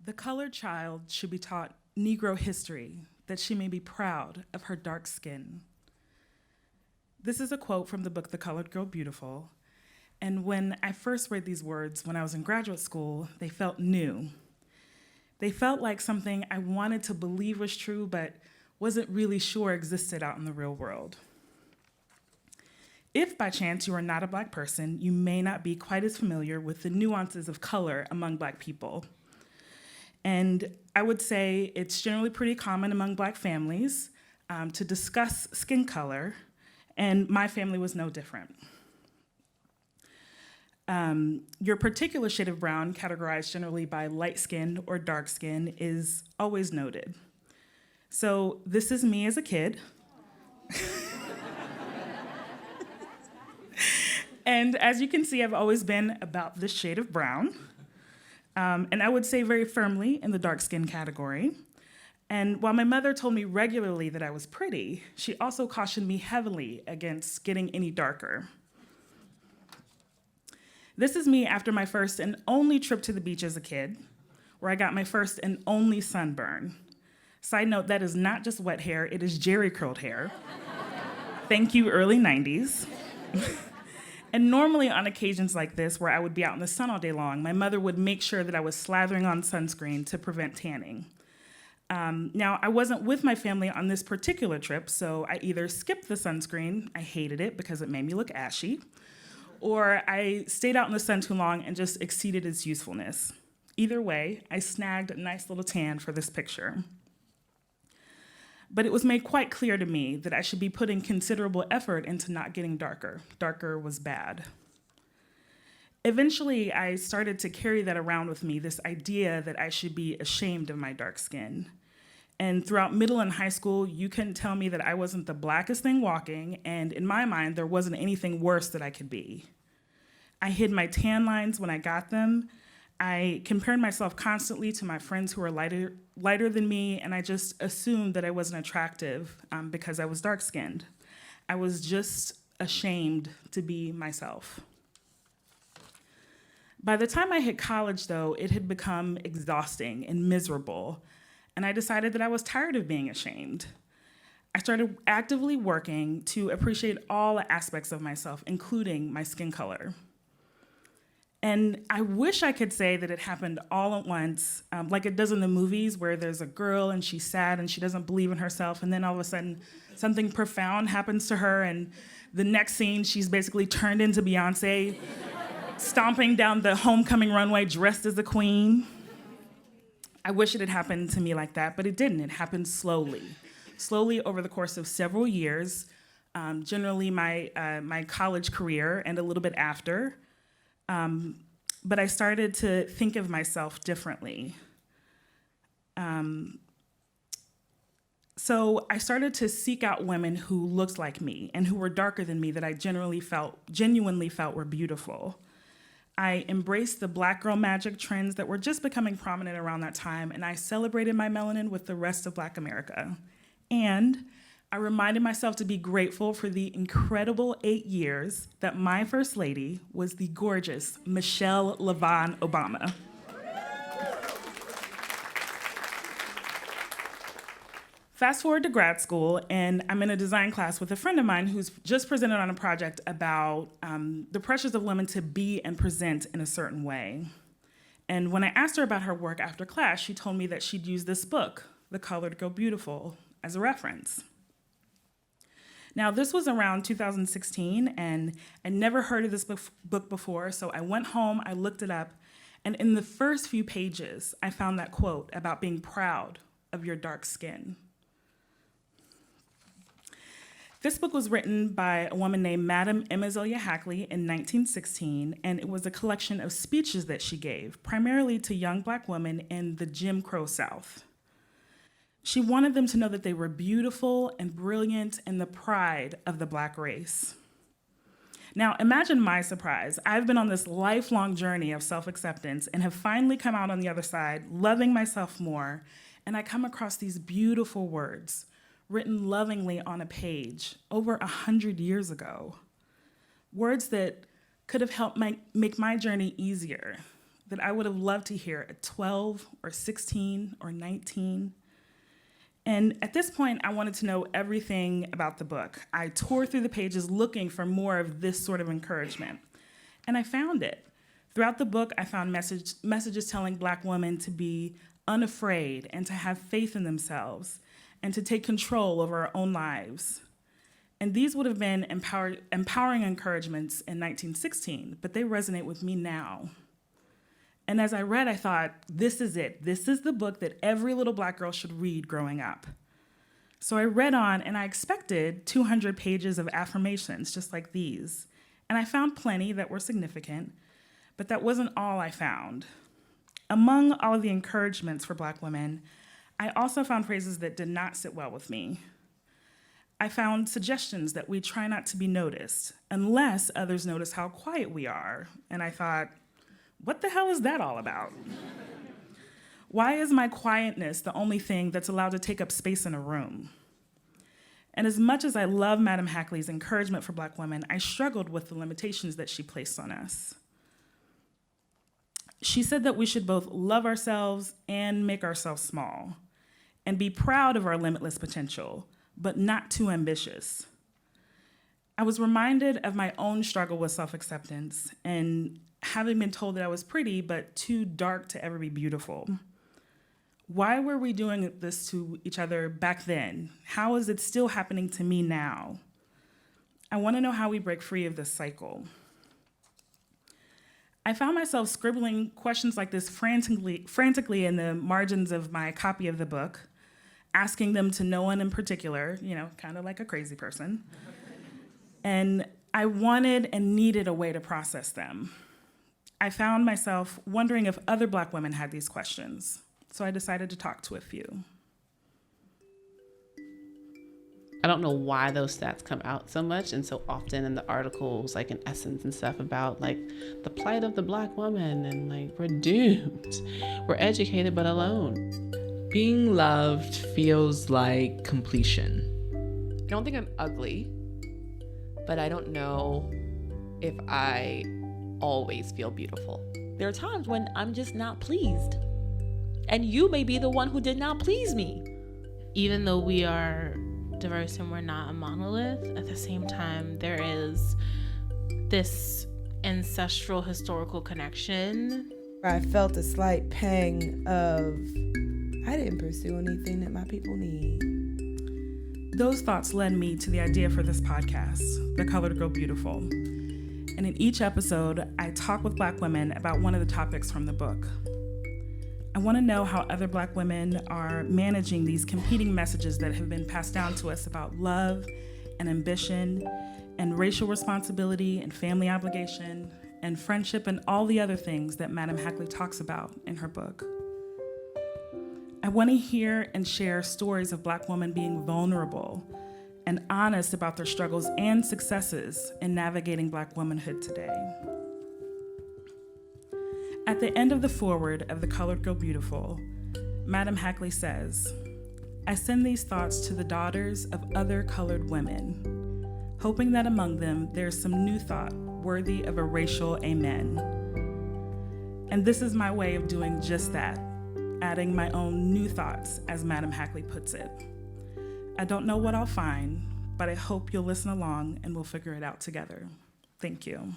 The colored child should be taught Negro history, that she may be proud of her dark skin. This is a quote from the book The Colored Girl Beautiful. And when I first read these words when I was in graduate school, they felt new. They felt like something I wanted to believe was true, but wasn't really sure existed out in the real world. If by chance you are not a Black person, you may not be quite as familiar with the nuances of color among Black people. And I would say it's generally pretty common among Black families to discuss skin color, and my family was no different. Your particular shade of brown, categorized generally by light skin or dark skin, is always noted. So this is me as a kid. And as you can see, I've always been about this shade of brown. And I would say very firmly in the dark skin category. And while my mother told me regularly that I was pretty, she also cautioned me heavily against getting any darker. This is me after my first and only trip to the beach as a kid, where I got my first and only sunburn. Side note, that is not just wet hair, it is jerry curled hair. Thank you, early 90s. And normally on occasions like this, where I would be out in the sun all day long, my mother would make sure that I was slathering on sunscreen to prevent tanning. Now, I wasn't with my family on this particular trip, so I either skipped the sunscreen, I hated it because it made me look ashy, or I stayed out in the sun too long and just exceeded its usefulness. Either way, I snagged a nice little tan for this picture. But it was made quite clear to me that I should be putting considerable effort into not getting darker. Darker was bad. Eventually, I started to carry that around with me, this idea that I should be ashamed of my dark skin. And throughout middle and high school, you couldn't tell me that I wasn't the blackest thing walking, and in my mind, there wasn't anything worse that I could be. I hid my tan lines when I got them. I compared myself constantly to my friends who were lighter than me, and I just assumed that I wasn't attractive because I was dark-skinned. I was just ashamed to be myself. By the time I hit college, though, it had become exhausting and miserable, and I decided that I was tired of being ashamed. I started actively working to appreciate all aspects of myself, including my skin color. And I wish I could say that it happened all at once, like it does in the movies where there's a girl and she's sad and she doesn't believe in herself, and then all of a sudden something profound happens to her, and the next scene she's basically turned into Beyonce, stomping down the homecoming runway dressed as a queen. I wish it had happened to me like that, but it didn't. It happened slowly over the course of several years, generally my college career and a little bit after. But I started to think of myself differently. So I started to seek out women who looked like me and who were darker than me that I genuinely felt were beautiful. I embraced the Black girl magic trends that were just becoming prominent around that time, and I celebrated my melanin with the rest of Black America. And I reminded myself to be grateful for the incredible 8 years that my first lady was the gorgeous Michelle LaVaughn Obama. Fast forward to grad school, and I'm in a design class with a friend of mine who's just presented on a project about the pressures of women to be and present in a certain way. And when I asked her about her work after class, she told me that she'd used this book, The Colored Girl Beautiful, as a reference. Now, this was around 2016, and I never heard of this book before, so I went home, I looked it up, and in the first few pages, I found that quote about being proud of your dark skin. This book was written by a woman named Madam Emma Hackley in 1916, and it was a collection of speeches that she gave, primarily to young Black women in the Jim Crow South. She wanted them to know that they were beautiful and brilliant and the pride of the Black race. Now, imagine my surprise. I've been on this lifelong journey of self-acceptance and have finally come out on the other side, loving myself more, and I come across these beautiful words, written lovingly on a page over 100 years ago. Words that could have helped make my journey easier. that I would have loved to hear at 12 or 16 or 19. And at this point, I wanted to know everything about the book. I tore through the pages looking for more of this sort of encouragement. And I found it. Throughout the book, I found messages telling Black women to be unafraid and to have faith in themselves and to take control over our own lives. And these would have been empowering encouragements in 1916, but they resonate with me now. And as I read, I thought, this is it. This is the book that every little Black girl should read growing up. So I read on, and I expected 200 pages of affirmations just like these. And I found plenty that were significant, but that wasn't all I found. Among all of the encouragements for Black women, I also found phrases that did not sit well with me. I found suggestions that we try not to be noticed unless others notice how quiet we are. And I thought, what the hell is that all about? Why is my quietness the only thing that's allowed to take up space in a room? And as much as I love Madam Hackley's encouragement for Black women, I struggled with the limitations that she placed on us. She said that we should both love ourselves and make ourselves small and be proud of our limitless potential, but not too ambitious. I was reminded of my own struggle with self-acceptance and having been told that I was pretty, but too dark to ever be beautiful. Why were we doing this to each other back then? How is it still happening to me now? I want to know how we break free of this cycle. I found myself scribbling questions like this frantically in the margins of my copy of the book, asking them to no one in particular, kind of like a crazy person. And I wanted and needed a way to process them. I found myself wondering if other Black women had these questions, so I decided to talk to a few. I don't know why those stats come out so much and so often in the articles, like in Essence and stuff, about like the plight of the Black woman and like we're doomed. We're educated but alone. Being loved feels like completion. I don't think I'm ugly, but I don't know if I always feel beautiful. There are times when I'm just not pleased. And you may be the one who did not please me. Even though we are diverse and we're not a monolith, at the same time, there is this ancestral historical connection. I felt a slight pang of, I didn't pursue anything that my people need. Those thoughts led me to the idea for this podcast, The Colored Girl Beautiful. And in each episode, I talk with Black women about one of the topics from the book. I want to know how other Black women are managing these competing messages that have been passed down to us about love and ambition and racial responsibility and family obligation and friendship and all the other things that Madam Hackley talks about in her book. I want to hear and share stories of Black women being vulnerable and honest about their struggles and successes in navigating Black womanhood today. At the end of the foreword of The Colored Girl Beautiful, Madam Hackley says, "I send these thoughts to the daughters of other colored women, hoping that among them there's some new thought worthy of a racial amen." And this is my way of doing just that, adding my own new thoughts, as Madam Hackley puts it. I don't know what I'll find, but I hope you'll listen along and we'll figure it out together. Thank you.